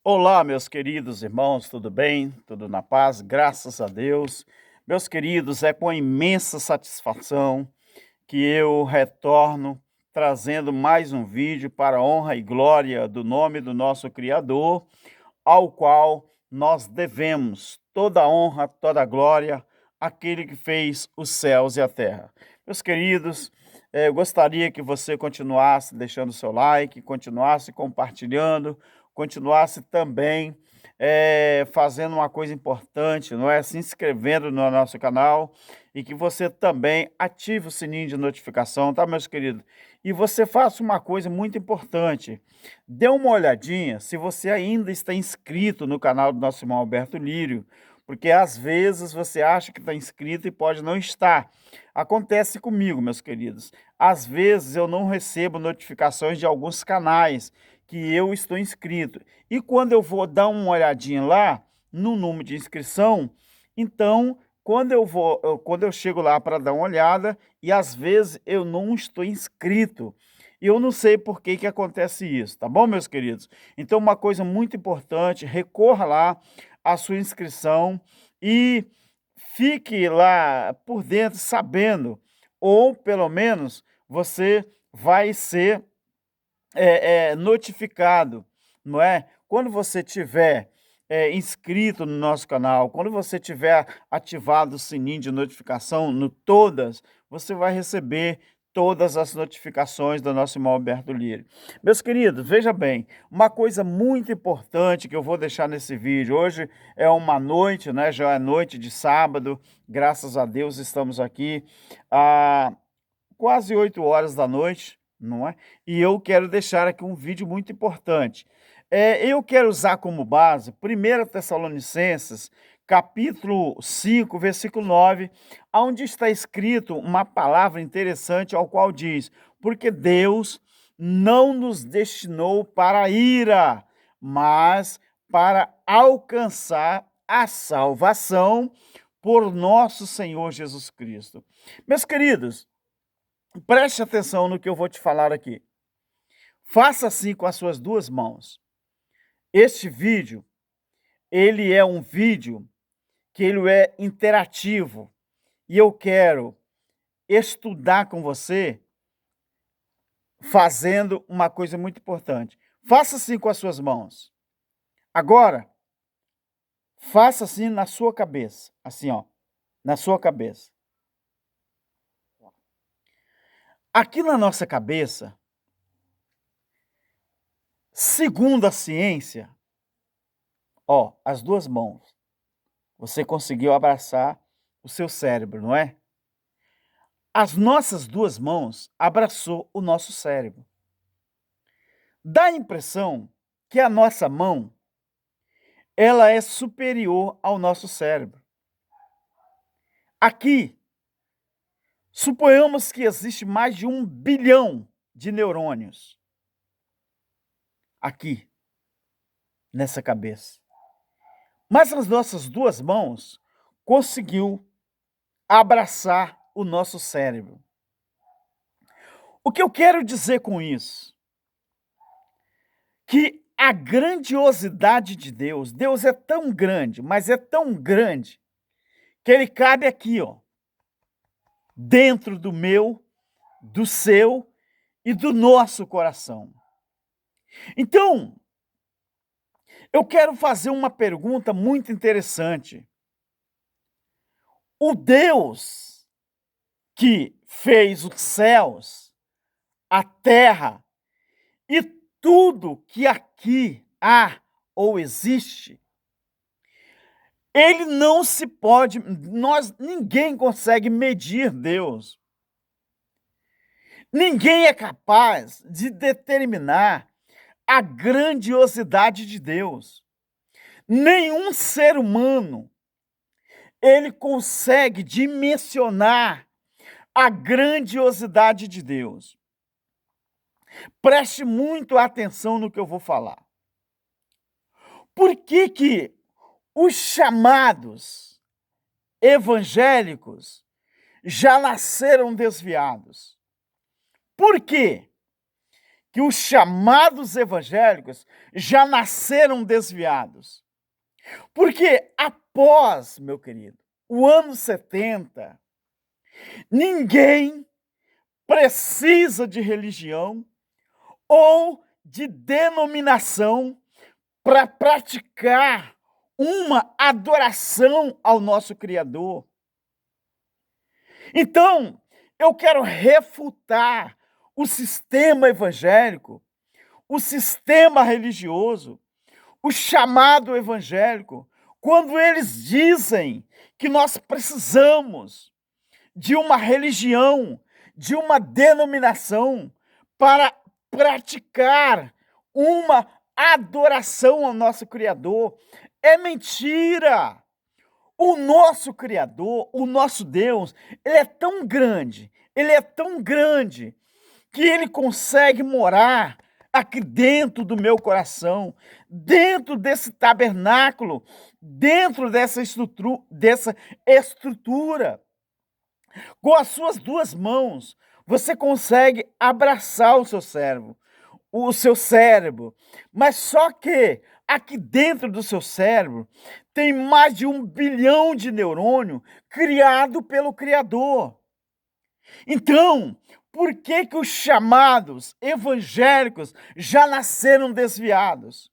Olá, meus queridos irmãos, tudo bem? Tudo na paz? Graças a Deus. Meus queridos, é com imensa satisfação que eu retorno trazendo mais um vídeo para a honra e glória do nome do nosso Criador, ao qual nós devemos toda a honra, toda a glória àquele que fez os céus e a terra. Meus queridos, eu gostaria que você continuasse deixando seu like, continuasse compartilhando, continuasse também fazendo uma coisa importante, não é? Se inscrevendo no nosso canal e que você também ative o sininho de notificação, tá, meus queridos? E você faça uma coisa muito importante, dê uma olhadinha se você ainda está inscrito no canal do nosso irmão Alberto Lírio, porque às vezes você acha que está inscrito e pode não estar. Acontece comigo, meus queridos. Às vezes eu não recebo notificações de alguns canais que eu estou inscrito. E quando eu vou dar uma olhadinha lá no número de inscrição, então quando eu chego lá para dar uma olhada e às vezes eu não estou inscrito. E eu não sei por que que acontece isso, tá bom, meus queridos? Então, uma coisa muito importante, recorra lá à sua inscrição e fique lá por dentro sabendo, ou pelo menos você vai ser notificado, não é? Quando você tiver inscrito no nosso canal, quando você tiver ativado o sininho de notificação no todas, você vai receber todas as notificações do nosso irmão Alberto Lírio. Meus queridos, veja bem, uma coisa muito importante que eu vou deixar nesse vídeo. Hoje é uma noite, né? Já é noite de sábado, graças a Deus estamos aqui há quase 8 horas da noite, não é? E eu quero deixar aqui um vídeo muito importante. Eu quero usar como base 1 Tessalonicenses, capítulo 5, versículo 9, onde está escrito uma palavra interessante, ao qual diz: porque Deus não nos destinou para a ira, mas para alcançar a salvação por nosso Senhor Jesus Cristo. Meus queridos, preste atenção no que eu vou te falar aqui. Faça assim com as suas duas mãos. Este vídeo, ele é um vídeo que ele é interativo e eu quero estudar com você fazendo uma coisa muito importante. Faça assim com as suas mãos. Agora, faça assim na sua cabeça, assim, ó, na sua cabeça. Aqui na nossa cabeça, segundo a ciência, ó, as duas mãos, você conseguiu abraçar o seu cérebro, não é? As nossas duas mãos abraçou o nosso cérebro. Dá a impressão que a nossa mão, ela é superior ao nosso cérebro. Aqui, suponhamos que existe mais de 1 bilhão de neurônios. Aqui, nessa cabeça. Mas as nossas duas mãos conseguiu abraçar o nosso cérebro. O que eu quero dizer com isso? Que a grandiosidade de Deus, Deus é tão grande, mas é tão grande, que ele cabe aqui, ó, dentro do meu, do seu e do nosso coração. Então, eu quero fazer uma pergunta muito interessante. O Deus que fez os céus, a terra e tudo que aqui há ou existe, ele não se pode, ninguém consegue medir Deus. Ninguém é capaz de determinar a grandiosidade de Deus. Nenhum ser humano, ele consegue dimensionar a grandiosidade de Deus. Preste muito atenção no que eu vou falar. Por que que os chamados evangélicos já nasceram desviados? Por quê? que os chamados evangélicos já nasceram desviados? Porque após, meu querido, o ano 70, ninguém precisa de religião ou de denominação para praticar uma adoração ao nosso Criador. Então, eu quero refutar o sistema evangélico, o sistema religioso, o chamado evangélico, quando eles dizem que nós precisamos de uma religião, de uma denominação para praticar uma adoração ao nosso Criador. É mentira! O nosso Criador, o nosso Deus, ele é tão grande, que ele consegue morar aqui dentro do meu coração, dentro desse tabernáculo, dentro dessa estrutura. Com as suas duas mãos, você consegue abraçar o seu cérebro, mas só que aqui dentro do seu cérebro tem mais de 1 bilhão de neurônios criado pelo Criador. Então, por que os chamados evangélicos já nasceram desviados?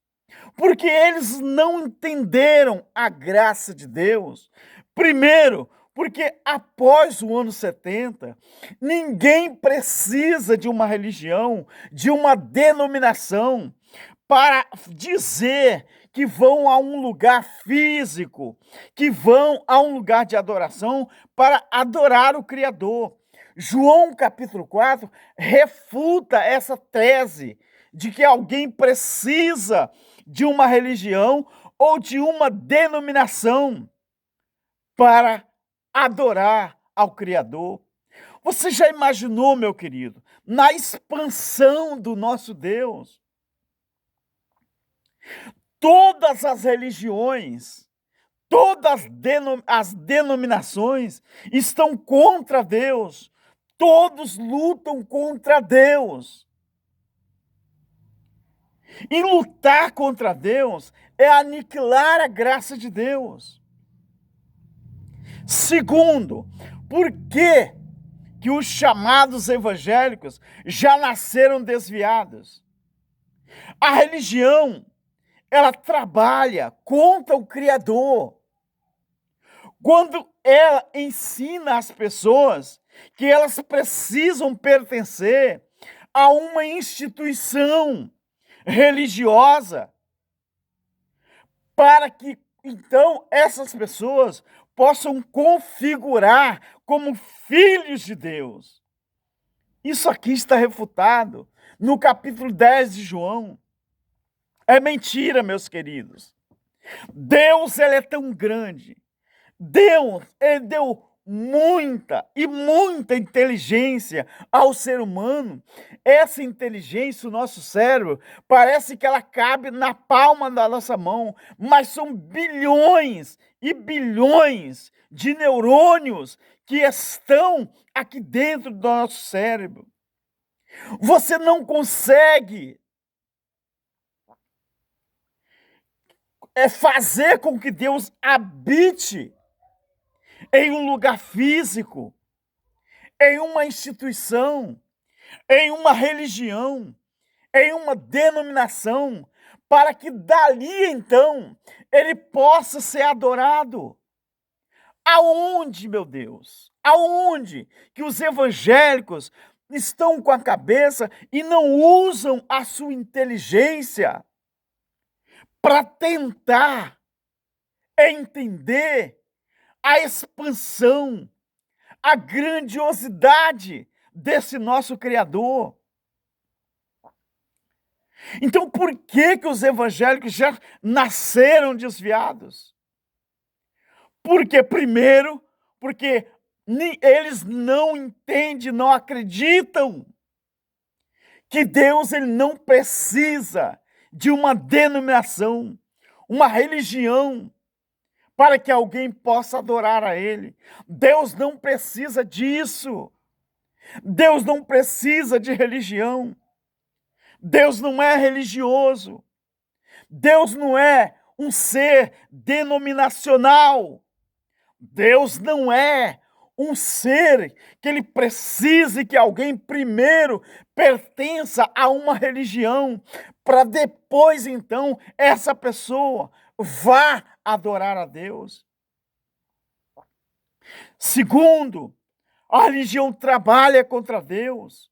Porque eles não entenderam a graça de Deus. Primeiro, porque após o ano 70, ninguém precisa de uma religião, de uma denominação, para dizer que vão a um lugar físico, que vão a um lugar de adoração para adorar o Criador. João capítulo 4 refuta essa tese de que alguém precisa de uma religião ou de uma denominação para adorar ao Criador. Você já imaginou, meu querido, na expansão do nosso Deus? Todas as religiões, todas as denominações estão contra Deus. Todos lutam contra Deus. E lutar contra Deus é aniquilar a graça de Deus. Segundo, por que os chamados evangélicos já nasceram desviados? A religião, ela trabalha contra o Criador. Quando ela ensina as pessoas que elas precisam pertencer a uma instituição religiosa, para que então essas pessoas possam configurar como filhos de Deus. Isso aqui está refutado no capítulo 10 de João. É mentira, meus queridos. Deus, ele é tão grande. Deus, ele deu muita inteligência ao ser humano. Essa inteligência, o nosso cérebro, parece que ela cabe na palma da nossa mão, mas são bilhões e bilhões de neurônios que estão aqui dentro do nosso cérebro. Você não consegue fazer com que Deus habite em um lugar físico, em uma instituição, em uma religião, em uma denominação, para que dali então ele possa ser adorado. Aonde, meu Deus? Aonde que os evangélicos estão com a cabeça e não usam a sua inteligência para tentar entender a expansão, a grandiosidade desse nosso Criador? Então, por que os evangélicos já nasceram desviados? Porque, primeiro, porque eles não entendem, não acreditam que Deus, ele não precisa de uma denominação, uma religião, para que alguém possa adorar a ele. Deus não precisa disso. Deus não precisa de religião. Deus não é religioso. Deus não é um ser denominacional. Deus não é um ser que ele precise que alguém primeiro pertença a uma religião, para depois, então, essa pessoa vá adorar a Deus. Segundo, a religião trabalha contra Deus.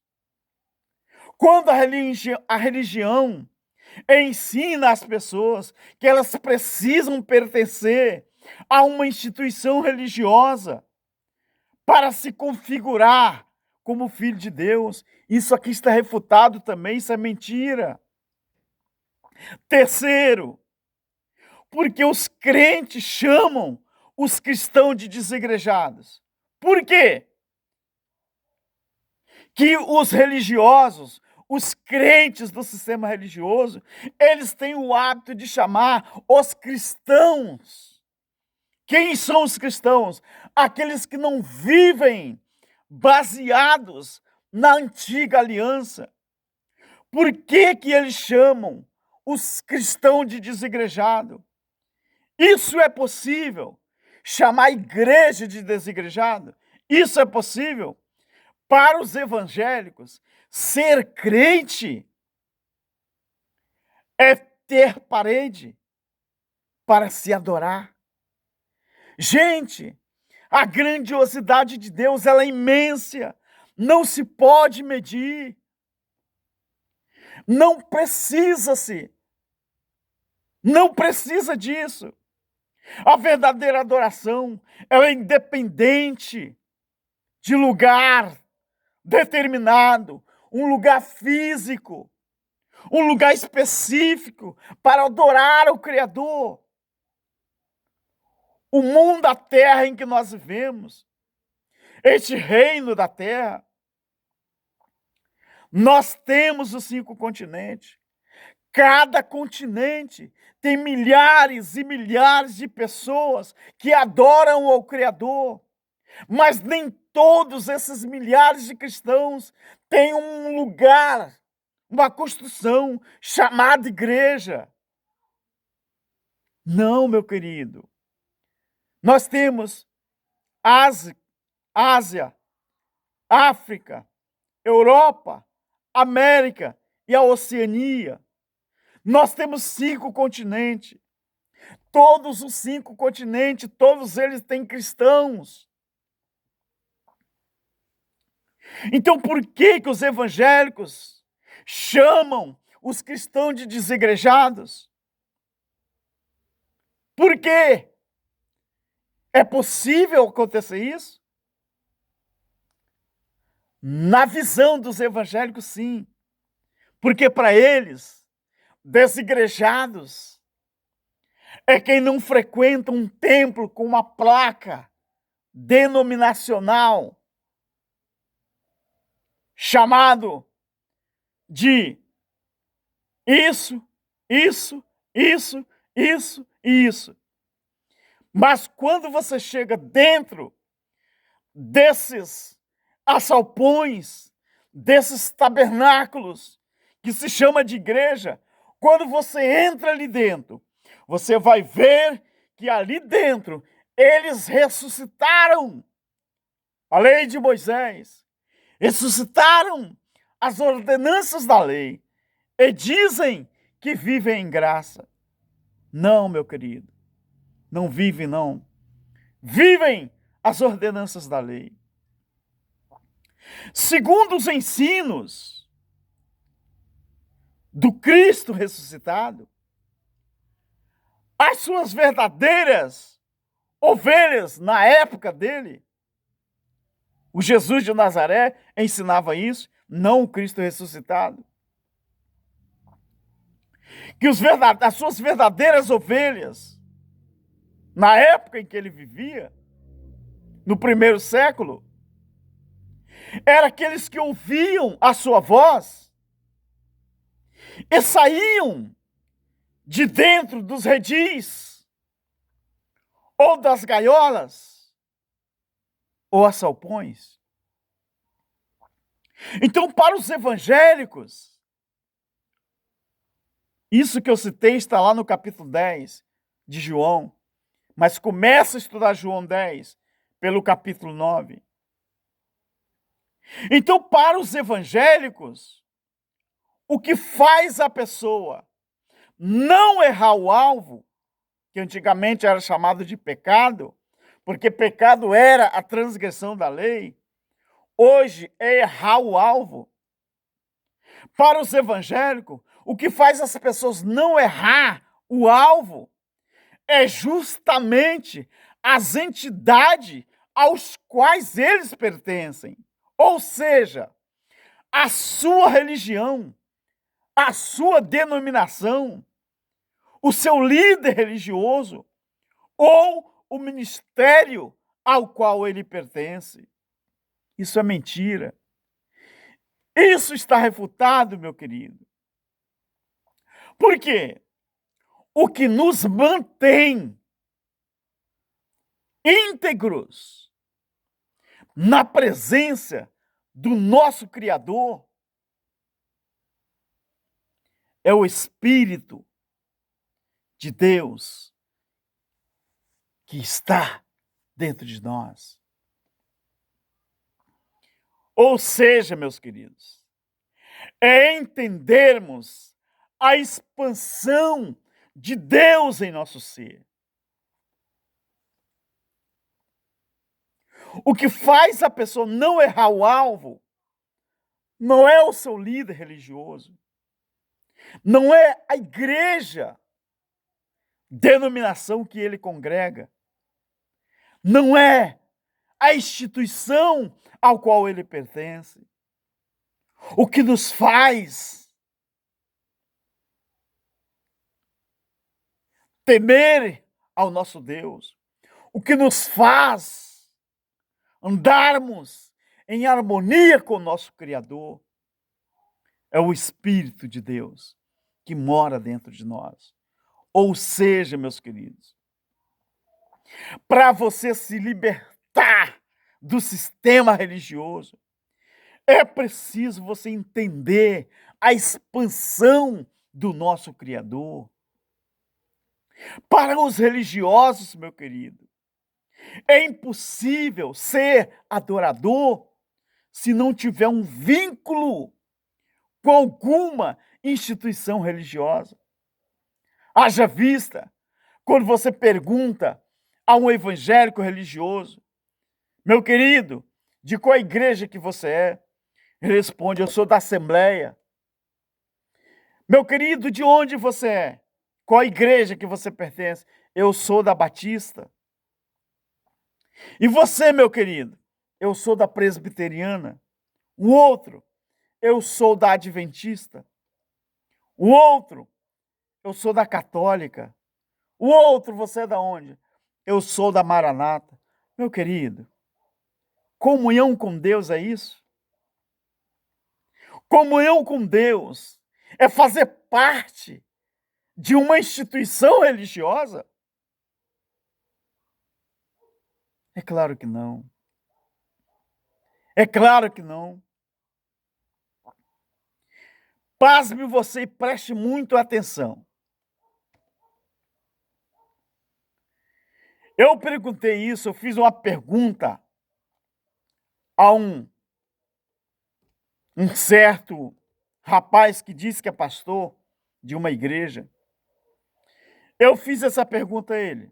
Quando a religião ensina as pessoas que elas precisam pertencer a uma instituição religiosa para se configurar como filho de Deus, isso aqui está refutado também, isso é mentira. Terceiro, porque os crentes chamam os cristãos de desigrejados. Por quê? Que os religiosos, os crentes do sistema religioso, eles têm o hábito de chamar os cristãos. Quem são os cristãos? Aqueles que não vivem baseados na antiga aliança. Por que que eles chamam os cristãos de desigrejado? Isso é possível? Chamar a igreja de desigrejado? Isso é possível? Para os evangélicos, ser crente é ter parede para se adorar. Gente, a grandiosidade de Deus, ela é imensa, não se pode medir. Não precisa disso. A verdadeira adoração, ela é independente de lugar determinado, um lugar físico, um lugar específico para adorar o Criador. O mundo, a terra em que nós vivemos, este reino da terra, nós temos os 5 continentes. Cada continente tem milhares e milhares de pessoas que adoram ao Criador. Mas nem todos esses milhares de cristãos têm um lugar, uma construção chamada igreja. Não, meu querido. Nós temos Ásia, África, Europa, América e a Oceania. Nós temos 5 continentes. Todos os 5 continentes, todos eles têm cristãos. Então, por que que os evangélicos chamam os cristãos de desigrejados? Por quê? É possível acontecer isso? Na visão dos evangélicos, sim. Porque para eles, desigrejados é quem não frequenta um templo com uma placa denominacional chamado de isso, isso, isso, isso e isso. Mas quando você chega dentro desses assalpões, desses tabernáculos, que se chama de igreja, quando você entra ali dentro, você vai ver que ali dentro eles ressuscitaram a lei de Moisés, ressuscitaram as ordenanças da lei e dizem que vivem em graça. Não, meu querido, não vivem, não. Vivem as ordenanças da lei. Segundo os ensinos do Cristo ressuscitado, as suas verdadeiras ovelhas na época dele, o Jesus de Nazaré ensinava isso, não o Cristo ressuscitado. Que as suas verdadeiras ovelhas, na época em que ele vivia, no primeiro século, eram aqueles que ouviam a sua voz e saíam de dentro dos redis, ou das gaiolas, ou assalpões. Então, para os evangélicos, Isso que eu citei está lá no capítulo 10 de João, mas começa a estudar João 10 pelo capítulo 9. Então, para os evangélicos, o que faz a pessoa não errar o alvo, que antigamente era chamado de pecado, porque pecado era a transgressão da lei, hoje é errar o alvo. Para os evangélicos, o que faz as pessoas não errar o alvo é justamente as entidades aos quais eles pertencem. Ou seja, a sua religião, a sua denominação, o seu líder religioso ou o ministério ao qual ele pertence. Isso é mentira. Isso está refutado, meu querido. Por quê? O que nos mantém íntegros na presença do nosso Criador é o Espírito de Deus que está dentro de nós. Ou seja, meus queridos, é entendermos a expansão de Deus em nosso ser. O que faz a pessoa não errar o alvo não é o seu líder religioso, não é a igreja, denominação que ele congrega, não é a instituição ao qual ele pertence. O que nos faz temer ao nosso Deus, o que nos faz andarmos em harmonia com o nosso Criador, é o Espírito de Deus que mora dentro de nós. Ou seja, meus queridos, para você se libertar do sistema religioso, é preciso você entender a expansão do nosso Criador. Para os religiosos, meu querido, é impossível ser adorador se não tiver um vínculo com alguma instituição religiosa. Haja vista, quando você pergunta a um evangélico religioso, meu querido, de qual igreja que você é? Ele responde, eu sou da Assembleia. Meu querido, de onde você é? Qual igreja que você pertence? Eu sou da Batista. E você, meu querido? Eu sou da Presbiteriana. O outro, eu sou da Adventista. O outro, eu sou da Católica. O outro, você é da onde? Eu sou da Maranata. Meu querido, comunhão com Deus é isso? Comunhão com Deus é fazer parte de uma instituição religiosa? É claro que não. É claro que não. Pasme você e preste muito atenção. Eu perguntei isso, eu fiz uma pergunta a um certo rapaz que disse que é pastor de uma igreja. Eu fiz essa pergunta a ele.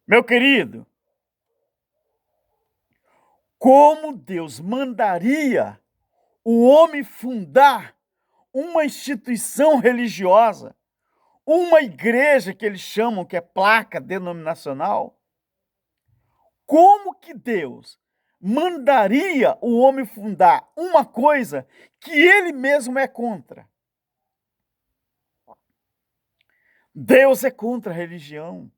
Meu querido, como Deus mandaria o homem fundar uma instituição religiosa, uma igreja que eles chamam que é placa denominacional? Como que Deus mandaria o homem fundar uma coisa que ele mesmo é contra? Deus é contra a religião.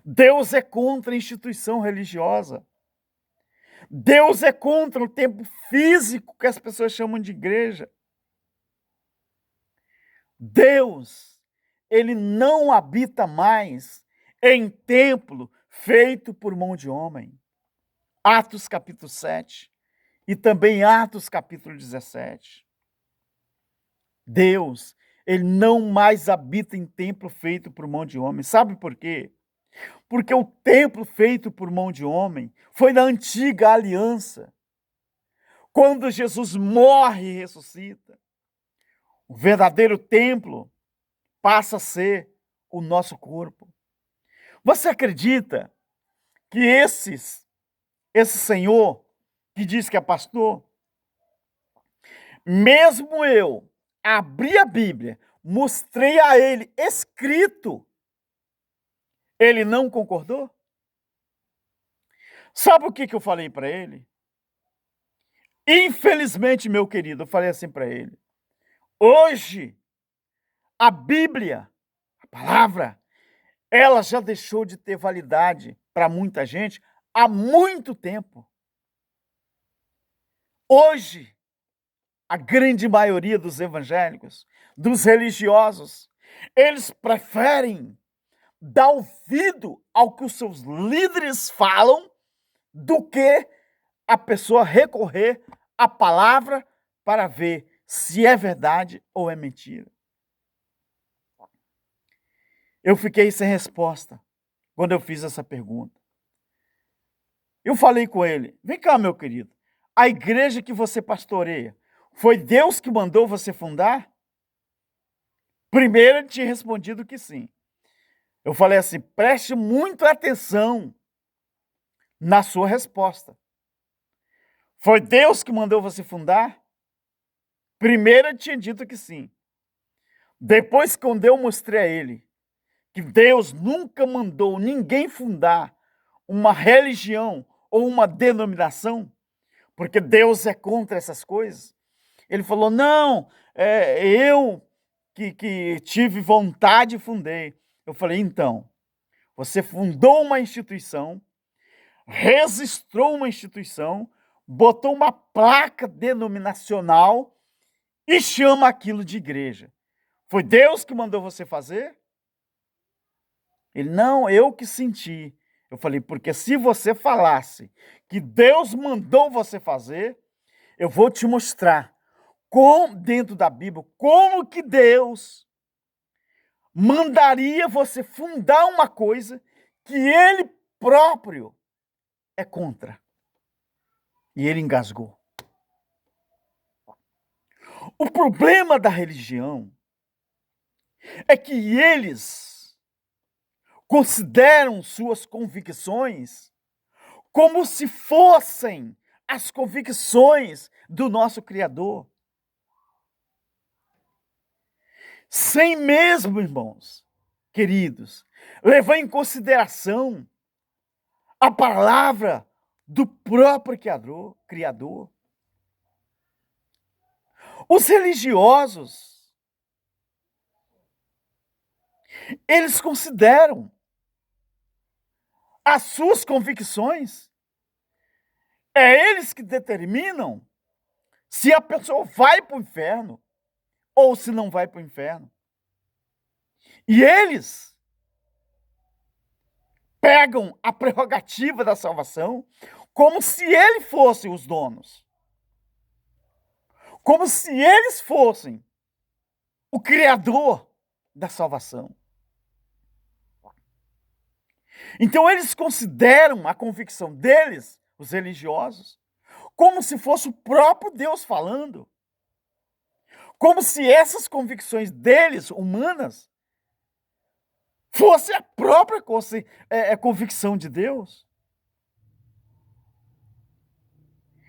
Deus é contra a instituição religiosa. Deus é contra o tempo físico que as pessoas chamam de igreja. Deus, ele não habita mais em templo feito por mão de homem. Atos capítulo 7 e também Atos capítulo 17. Deus, ele não mais habita em templo feito por mão de homem. Sabe por quê? Porque o templo feito por mão de homem foi na antiga aliança. Quando Jesus morre e ressuscita, o verdadeiro templo passa a ser o nosso corpo. Você acredita que esse senhor que diz que é pastor, mesmo eu abri a Bíblia, mostrei a ele escrito, ele não concordou? Sabe o que eu falei para ele? Infelizmente, meu querido, eu falei assim para ele: hoje, a Bíblia, a palavra, ela já deixou de ter validade para muita gente há muito tempo. Hoje, a grande maioria dos evangélicos, dos religiosos, eles preferem dar ouvido ao que os seus líderes falam do que a pessoa recorrer à palavra para ver se é verdade ou é mentira. Eu fiquei sem resposta quando eu fiz essa pergunta. Eu falei com ele: vem cá, meu querido, a igreja que você pastoreia, foi Deus que mandou você fundar? Primeiro ele tinha respondido que sim. Eu falei assim: preste muita atenção na sua resposta. Foi Deus que mandou você fundar? Primeiro ele tinha dito que sim. Depois, quando eu mostrei a ele que Deus nunca mandou ninguém fundar uma religião ou uma denominação, porque Deus é contra essas coisas, ele falou: não, eu que tive vontade e fundei. Eu falei: então, você fundou uma instituição, registrou uma instituição, botou uma placa denominacional e chama aquilo de igreja. Foi Deus que mandou você fazer? Ele: não, eu que senti. Eu falei: porque se você falasse que Deus mandou você fazer, eu vou te mostrar dentro da Bíblia, como que Deus mandaria você fundar uma coisa que ele próprio é contra. E ele engasgou. O problema da religião é que eles consideram suas convicções como se fossem as convicções do nosso Criador. Sem mesmo, irmãos, queridos, levar em consideração a palavra do próprio Criador. Os religiosos, eles consideram as suas convicções, é eles que determinam se a pessoa vai para o inferno ou se não vai para o inferno. E eles pegam a prerrogativa da salvação como se eles fossem os donos. Como se eles fossem o criador da salvação. Então eles consideram a convicção deles, os religiosos, como se fosse o próprio Deus falando. Como se essas convicções deles, humanas, fosse a própria convicção de Deus.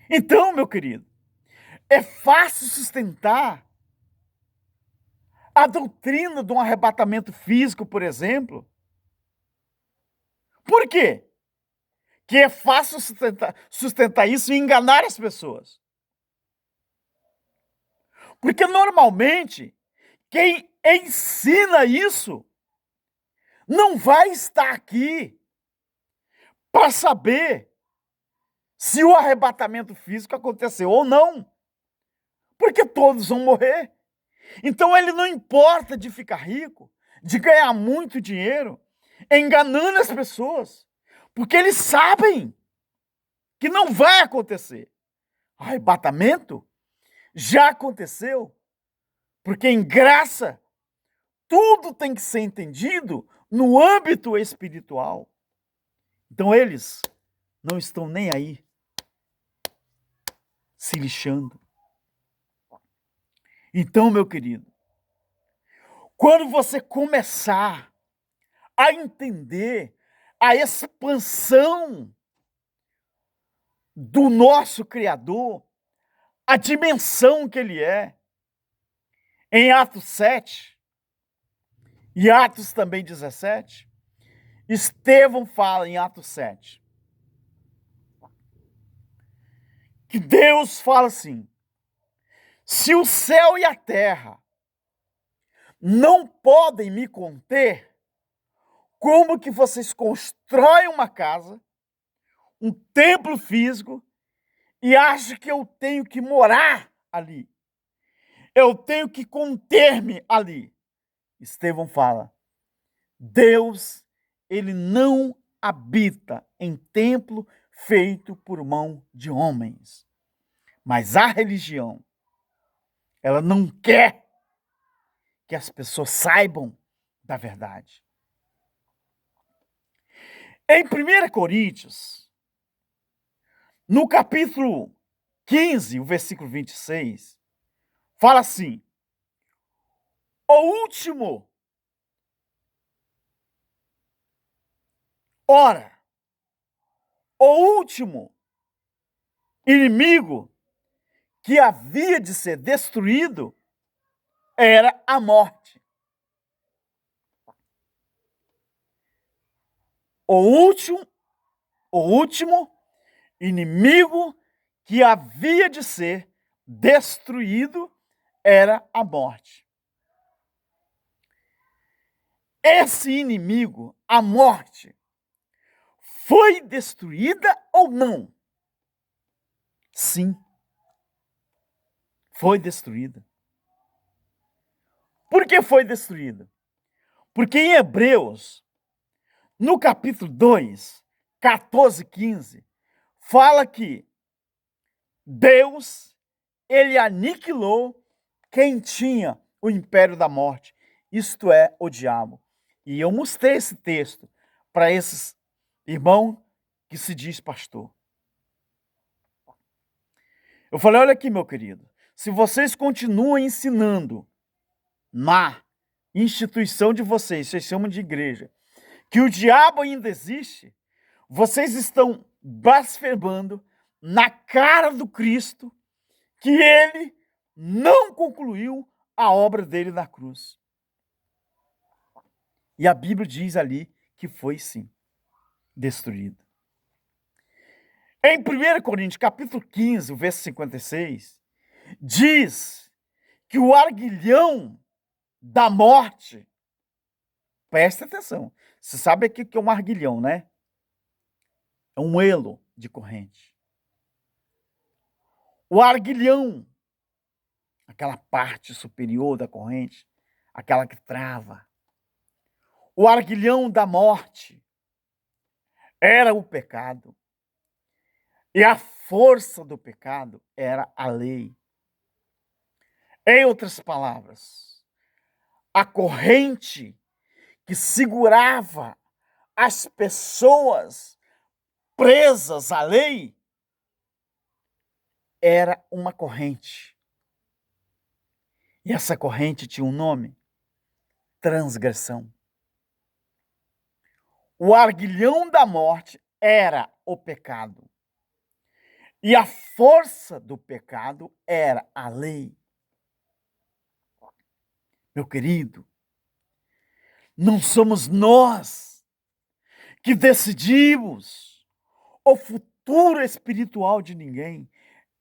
Então, meu querido, é fácil sustentar a doutrina de um arrebatamento físico, por exemplo. Por quê? Que é fácil sustentar isso e enganar as pessoas. Porque normalmente quem ensina isso não vai estar aqui para saber se o arrebatamento físico aconteceu ou não. Porque todos vão morrer. Então ele não importa de ficar rico, de ganhar muito dinheiro, enganando as pessoas. Porque eles sabem que não vai acontecer. Arrebatamento já aconteceu Porque em graça, tudo tem que ser entendido no âmbito espiritual. Então eles não estão nem aí, se lixando. Então, meu querido, quando você começar a entender a expansão do nosso Criador, a dimensão que Ele é, em Atos 7 e Atos também 17, Estevão fala em Atos 7, que Deus fala assim: se o céu e a terra não podem me conter, como que vocês constroem uma casa, um templo físico, e acham que eu tenho que morar ali? Eu tenho que conter-me ali. Estevão fala: Deus, ele não habita em templo feito por mão de homens. Mas a religião, ela não quer que as pessoas saibam da verdade. Em 1 Coríntios, no capítulo 15, o versículo 26, fala assim: o último inimigo que havia de ser destruído era a morte. O último inimigo que havia de ser destruído era a morte. Esse inimigo, a morte, foi destruída ou não? Sim, foi destruída. Por que foi destruída? Porque em Hebreus, no capítulo 2, 14, 15, fala que Deus, ele aniquilou quem tinha o império da morte, isto é, o diabo. E eu mostrei esse texto para esses irmãos que se diz pastor. Eu falei: olha aqui, meu querido, se vocês continuam ensinando na instituição de vocês chamam de igreja, que o diabo ainda existe, vocês estão blasfemando na cara do Cristo que ele não concluiu a obra dele na cruz. E a Bíblia diz ali que foi sim destruído. Em 1 Coríntios, capítulo 15, o verso 56, diz que o arguilhão da morte, presta atenção, você sabe o que é um arguilhão, né? É um elo de corrente. O arguilhão, aquela parte superior da corrente, aquela que trava. O arguilhão da morte era o pecado. E a força do pecado era a lei. Em outras palavras, a corrente que segurava as pessoas presas à lei era uma corrente. E essa corrente tinha um nome: transgressão. O arguilhão da morte era o pecado. E a força do pecado era a lei. Meu querido, não somos nós que decidimos o futuro espiritual de ninguém.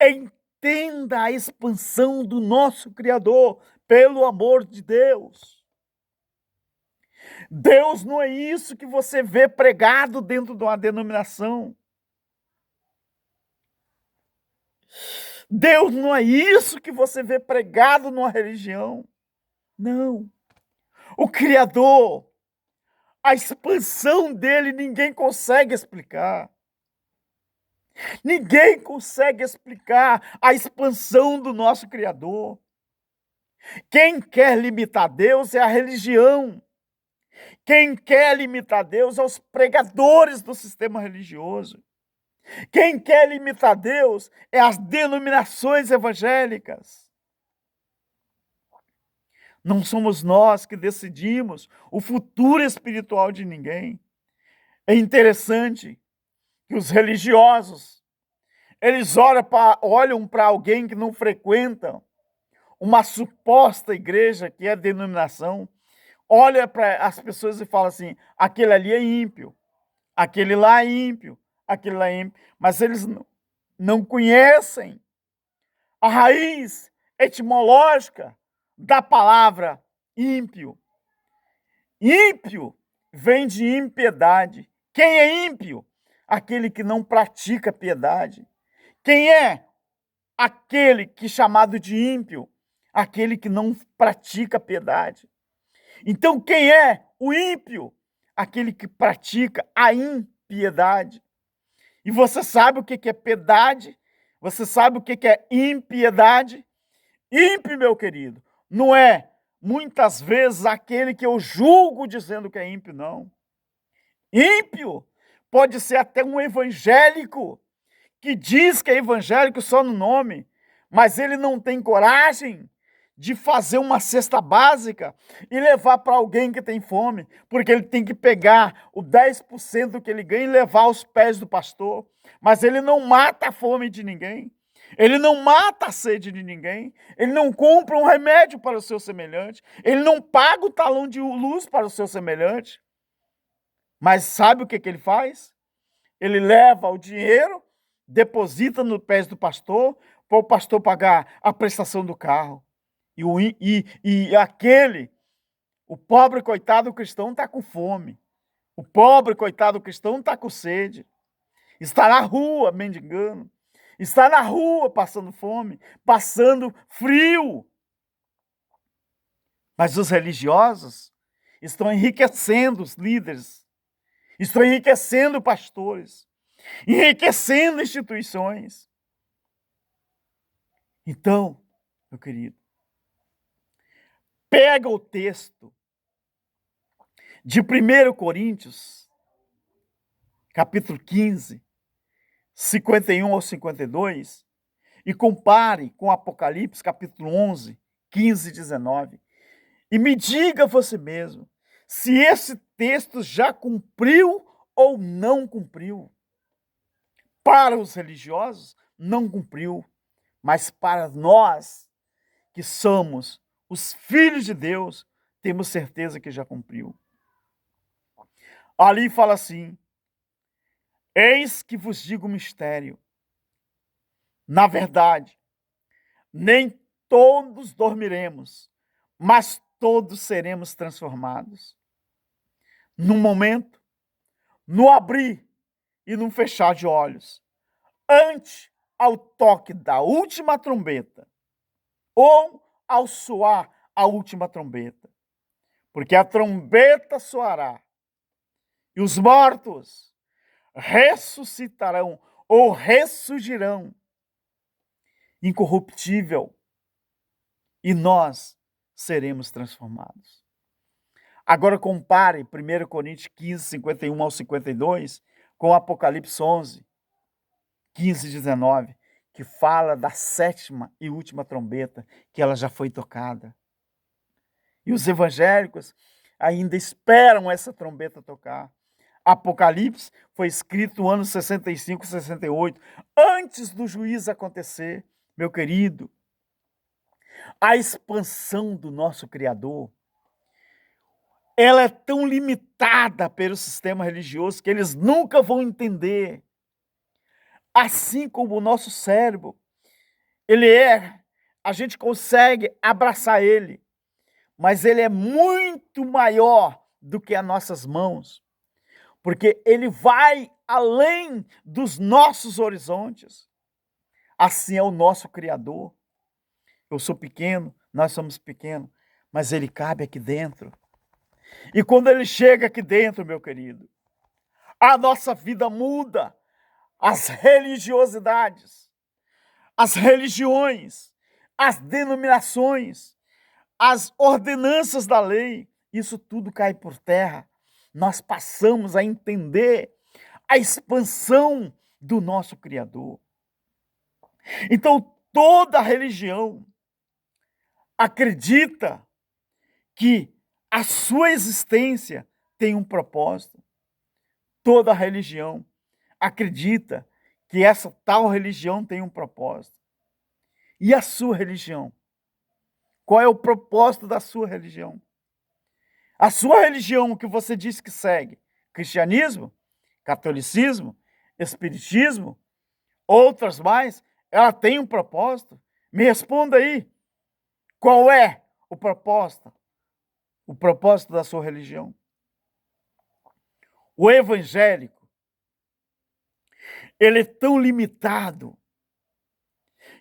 Entenda a expansão do nosso Criador, pelo amor de Deus. Deus não é isso que você vê pregado dentro de uma denominação. Deus não é isso que você vê pregado numa religião. Não. O Criador, a expansão dele, ninguém consegue explicar. Ninguém consegue explicar a expansão do nosso Criador. Quem quer limitar Deus é a religião. Quem quer limitar Deus é os pregadores do sistema religioso. Quem quer limitar Deus é as denominações evangélicas. Não somos nós que decidimos o futuro espiritual de ninguém. É interessante que os religiosos, eles olham para alguém que não frequenta uma suposta igreja que é denominação, olha para as pessoas e fala assim, aquele ali é ímpio, aquele lá é ímpio, aquele lá é ímpio. Mas eles não conhecem a raiz etimológica da palavra ímpio. Ímpio vem de impiedade. Quem é ímpio? Aquele que não pratica piedade. Quem é aquele que é chamado de ímpio? Aquele que não pratica piedade. Então, quem é o ímpio? Aquele que pratica a impiedade. E você sabe o que é piedade? Você sabe o que é impiedade? Ímpio, meu querido, não é muitas vezes aquele que eu julgo dizendo que é ímpio, não. Ímpio pode ser até um evangélico que diz que é evangélico só no nome, mas ele não tem coragem de fazer uma cesta básica e levar para alguém que tem fome, porque ele tem que pegar o 10% que ele ganha e levar aos pés do pastor. Mas ele não mata a fome de ninguém, ele não mata a sede de ninguém, ele não compra um remédio para o seu semelhante, ele não paga o talão de luz para o seu semelhante. Mas sabe o que ele faz? Ele leva o dinheiro, deposita nos pés do pastor, para o pastor pagar a prestação do carro. O pobre coitado cristão está com fome. O pobre coitado cristão está com sede. Está na rua mendigando. Está na rua passando fome, passando frio. Mas os religiosos estão enriquecendo os líderes. Estão enriquecendo pastores. Enriquecendo instituições. Então, meu querido, pega o texto de 1 Coríntios, capítulo 15, 51 ao 52, e compare com Apocalipse, capítulo 11, 15 e 19. E me diga você mesmo se esse texto já cumpriu ou não cumpriu. Para os religiosos, não cumpriu, mas para nós, que somos os filhos de Deus, temos certeza que já cumpriu. Ali fala assim: eis que vos digo um mistério. Na verdade, nem todos dormiremos, mas todos seremos transformados. Num momento, no abrir e no fechar de olhos, ante ao toque da última trombeta, ou ao soar a última trombeta. Porque a trombeta soará, e os mortos ressuscitarão ou ressurgirão incorruptível, e nós seremos transformados. Agora compare 1 Coríntios 15, 51 ao 52 com Apocalipse 11, 15 e 19, que fala da sétima e última trombeta, que ela já foi tocada. E os evangélicos ainda esperam essa trombeta tocar. Apocalipse foi escrito no ano 65, 68, antes do juízo acontecer. Meu querido, a expansão do nosso Criador, ela é tão limitada pelo sistema religioso que eles nunca vão entender. Assim como o nosso cérebro, a gente consegue abraçar ele, mas ele é muito maior do que as nossas mãos, porque ele vai além dos nossos horizontes. Assim é o nosso Criador. Eu sou pequeno, nós somos pequenos, mas ele cabe aqui dentro. E quando ele chega aqui dentro, meu querido, a nossa vida muda. As religiosidades, as religiões, as denominações, as ordenanças da lei, isso tudo cai por terra. Nós passamos a entender a expansão do nosso Criador. Então, toda religião acredita que a sua existência tem um propósito. Toda religião acredita que essa tal religião tem um propósito. E a sua religião? Qual é o propósito da sua religião? A sua religião, o que você diz que segue? Cristianismo? Catolicismo? Espiritismo? Outras mais? Ela tem um propósito? Me responda aí. Qual é o propósito? O propósito da sua religião? O evangélico, ele é tão limitado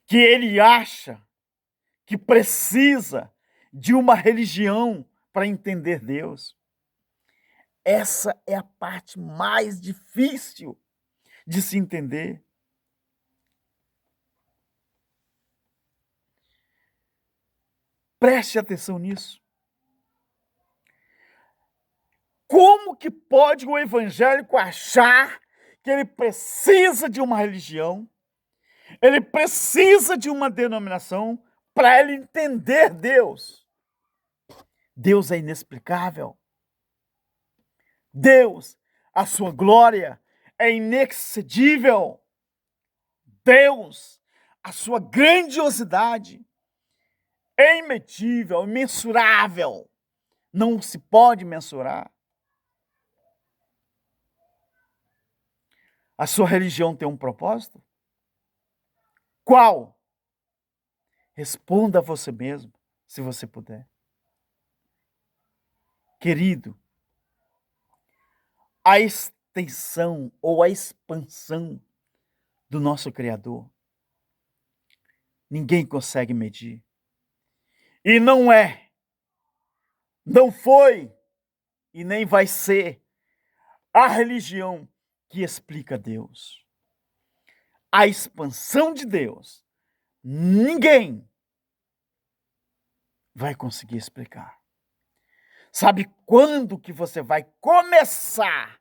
que ele acha que precisa de uma religião para entender Deus. Essa é a parte mais difícil de se entender. Preste atenção nisso. Como que pode o evangélico achar que ele precisa de uma religião, ele precisa de uma denominação para ele entender Deus? Deus é inexplicável. Deus, a sua glória é inexcedível. Deus, a sua grandiosidade é imedível, imensurável. Não se pode mensurar. A sua religião tem um propósito? Qual? Responda a você mesmo, se você puder. Querido, a extensão ou a expansão do nosso Criador, ninguém consegue medir. E não foi e nem vai ser a religião que explica Deus. A expansão de Deus, ninguém vai conseguir explicar. Sabe quando que você vai começar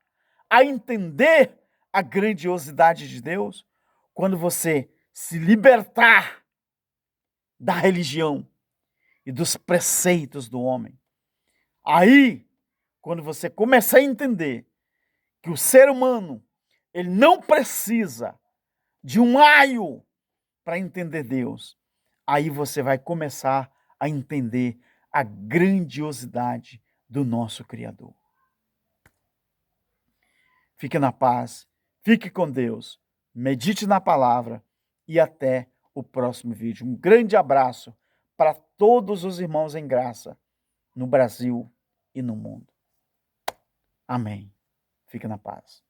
a entender a grandiosidade de Deus? Quando você se libertar da religião e dos preceitos do homem. Aí, quando você começar a entender que o ser humano, ele não precisa de um aio para entender Deus, aí você vai começar a entender a grandiosidade do nosso Criador. Fique na paz, fique com Deus, medite na palavra e até o próximo vídeo. Um grande abraço para todos os irmãos em graça no Brasil e no mundo. Amém. Fique na paz.